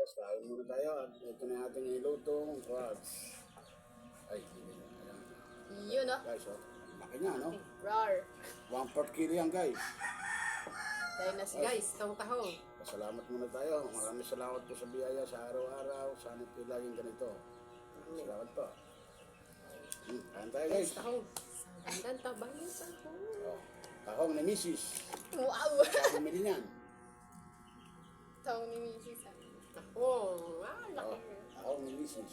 guys, kain muna tayo at ito na ating nilutong crabs. Ay, ayan. Yun oh. Guys, oh. Laki niya, no? Roar. 1/4 kilo yan, guys. Dahil na si guys, tahong-tahong. Pasalamat muna tayo. Maraming salamat po sa biyaya sa araw-araw. Sana po laging ganito. Salamat po. Kain tayo, guys. Tahong. Sandan, tabang yung tahong. Oh, tahong ni Mrs. Wow! Kaya bumili niyan. Tahong ni Mrs. Tahong. Ah, Oh, laki. tahong ni Mrs.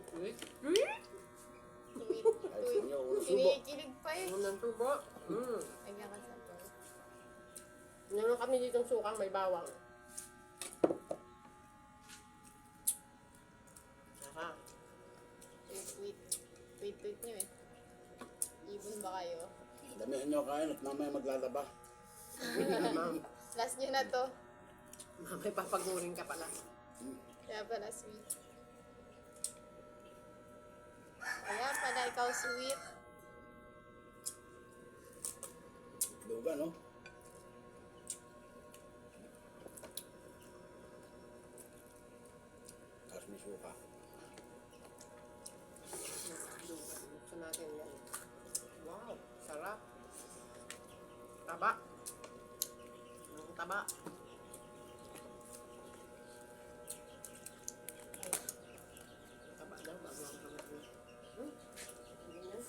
Sweet. Ay, sa inyo, ulo subo. Kinikilig pa eh. Unang tubo. Lagyan ka sa to. Meron kami ditong sukang may bawang. Aha. Sweet. Sweet nyo eh. Ibon ba kayo? Damihan nyo kain at mamaya maglalaba. Ma'am, Last nyo na to. may papaguring ka pala. Kaya pala sweet. Kaya pala ikaw sweet. Luga, no? Tapos may suka. Buksan natin yan. Wow, sarap. Taba. Ang taba. Taba daw, bago ang taba niya. Ganyan.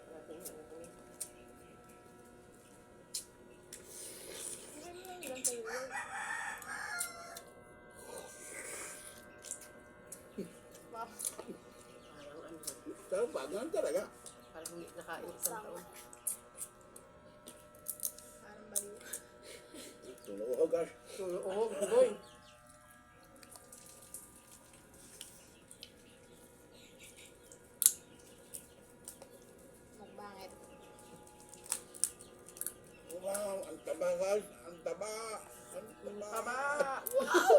Natin yan, natin yan. Ilan kayo yun? Wow. Parang ano, Pero bagan talaga. parang hindi nakain isang taon. Parang baliw. Tuluho, guys. Oo, boy. Magbangit. Wow, ang taba, guys. Ang taba. Ang taba. Taba! Wow!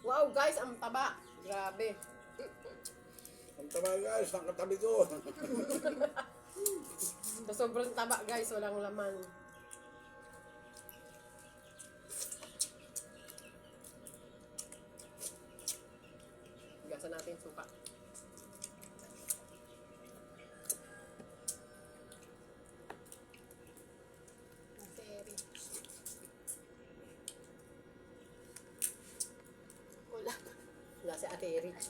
Wow, guys, ang taba. Grabe. Ang taba, guys. Ang katabi ko. Sa sobrang taba, guys, walang laman. Gasan natin yung suka. Maseri. Kulab. Wala si Ate Erich.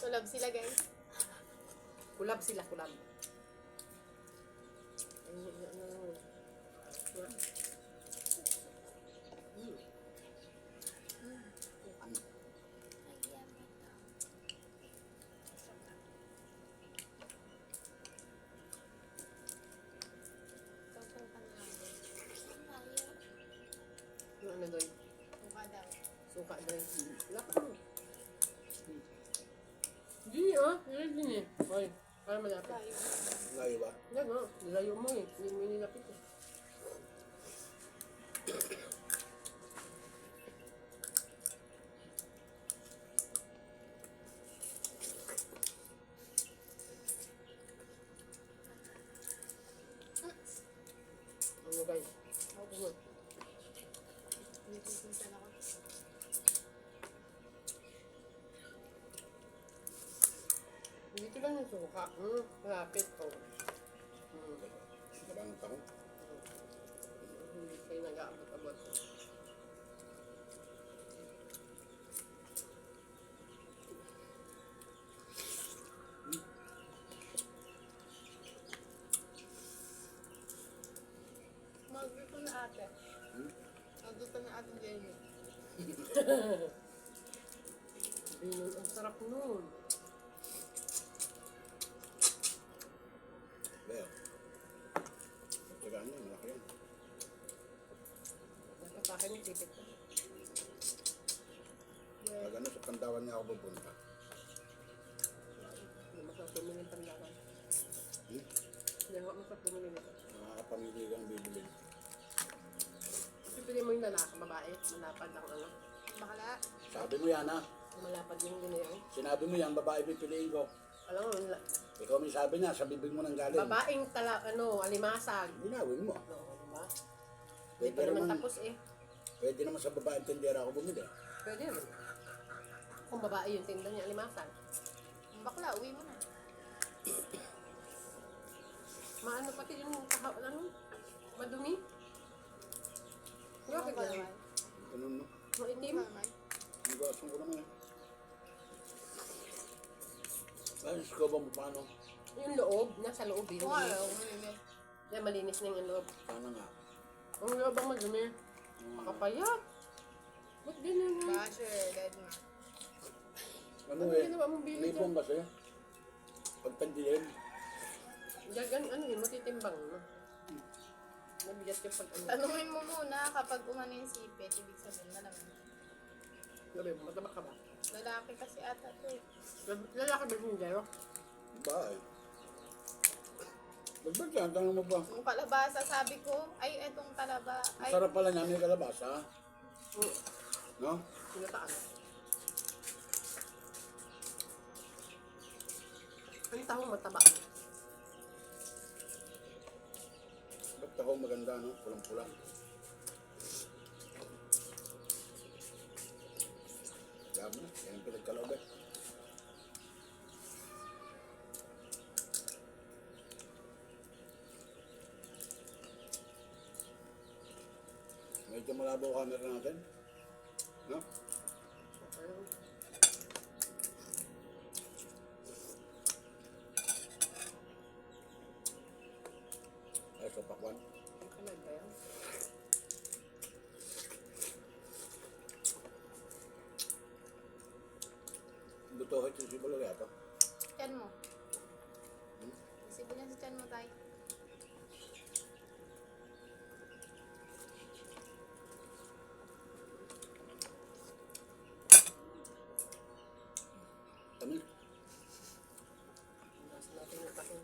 Kulab sila guys. Kulab sila, kulab. Ano. Ano doy? Mukha daw. Suka doy. Laka mo. Hindi hindi eh. Hoy, para malapit. Layo. Layo ba? Yan nilayo mo eh. Hindi mo nilapit eh. Ano guys? Ano? Nititinsan ako. Dito lang yung suka. Malapit to. Taba ng tahong. Hindi kayo nag-aabot-abot. Magluto na ate. Magluto na ate Jenny. Ayun, ang sarap nun. Leo. Tagaan niya, malaki yan. Nagpapakin yung ticket ko. Pag ano, sa Pandawan niya ako pupunta. Hindi masarap bumili ng pandawan. Hindi ako masarap bumili nito. Mga kapamilya kang bibili. Pipili mo yung lalaki, babae, malapad ang ano. Bakala. Sabi mo yan, ha? Malapad yung ginayon. Sinabi mo yan, babae pipiliin ko. Alam mo, Ikaw may sabi niya, sa bibig mo nang galing. babaeng alimasag. Ginawin mo. Oo, diba? Hindi Pwede pa naman naman- tapos eh. Pwede naman sa babaeng tindera ako bumili. Pwede naman. Kung babae yung tinda niya, alimasan. Bakla, uwi mo na. Maano pati yung ano? Madumi? Bakit Ano ganun? Ganun, no? Maitim? Ang gasong ko naman eh. Ayos ko ba mo paano? Yung loob, nasa loob yun. Oo, uwi. Yan, malinis na yung loob. Sana nga. Ang loob ang madumi. Makapayat. Ba't ganyan mo? Basher, dead man. Ano Ano eh? ginawa mong bili May dyan? pong kasi. Pag tagdilim. Gagan, ano yun, matitimbang mo. Nabigat yung pag ano. Tanungin mo muna kapag umano yung sipit, ibig sabihin na naman. Sabi mo, mataba ka ba? Lalaki kasi ata to eh. Lalaki ba yung jero? Ba eh. Ba't yan? Tanong mo ba? Yung kalabasa, sabi ko, ay etong talaba, ay Sarap pala niya, may kalabasa. No? Sinataan. Ang tahong mataba. Ba't ako maganda, no? Pulang-pula. Sabi na, yan ang pinagkaloob eh. Medyo malabo ang camera natin. No? Ayun. Ay, so pakwan. Kalag ba yan? Butuhit yung sibolo yato. tiyan mo. Isibo niya sa tiyan mo tayo. Kami. Nasa natin yung takin.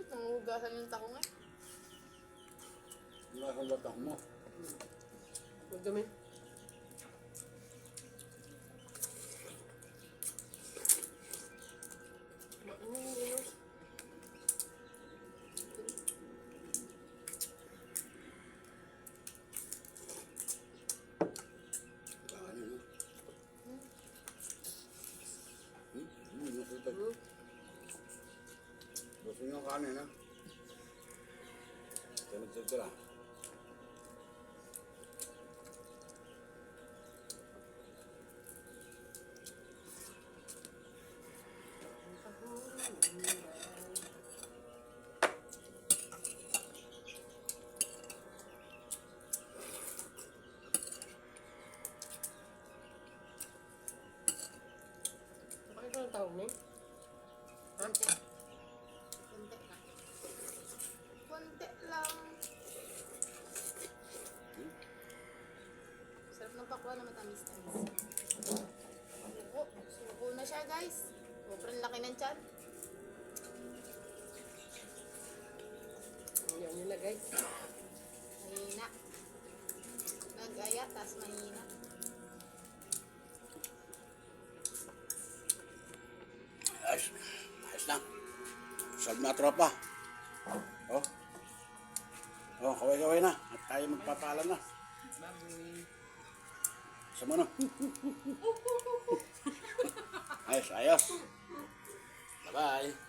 Nanguhugasan yung takong eh. Nakakawatang mo. Magdumi. Ano yung yun? Ano no? Nasutag. Gusto niyo ang kanin, ha? Kaya nagtitira. Bakit ko ng tawag niya? Ha? Kunti na. Kunti lang. Sarap ng pakwa na matamis-tamis. Suko. Suko na siya guys. Sobrang laki ng tiyan. Yan yun na guys. Mahina. Nag-aya, tas mahina. Ayos. Ayos na. Solve na tropa. Oh. Oh, kaway-kaway na. At tayo magpapaalam na. Baboy. Sama na. Ayos, ayos. Bye-bye.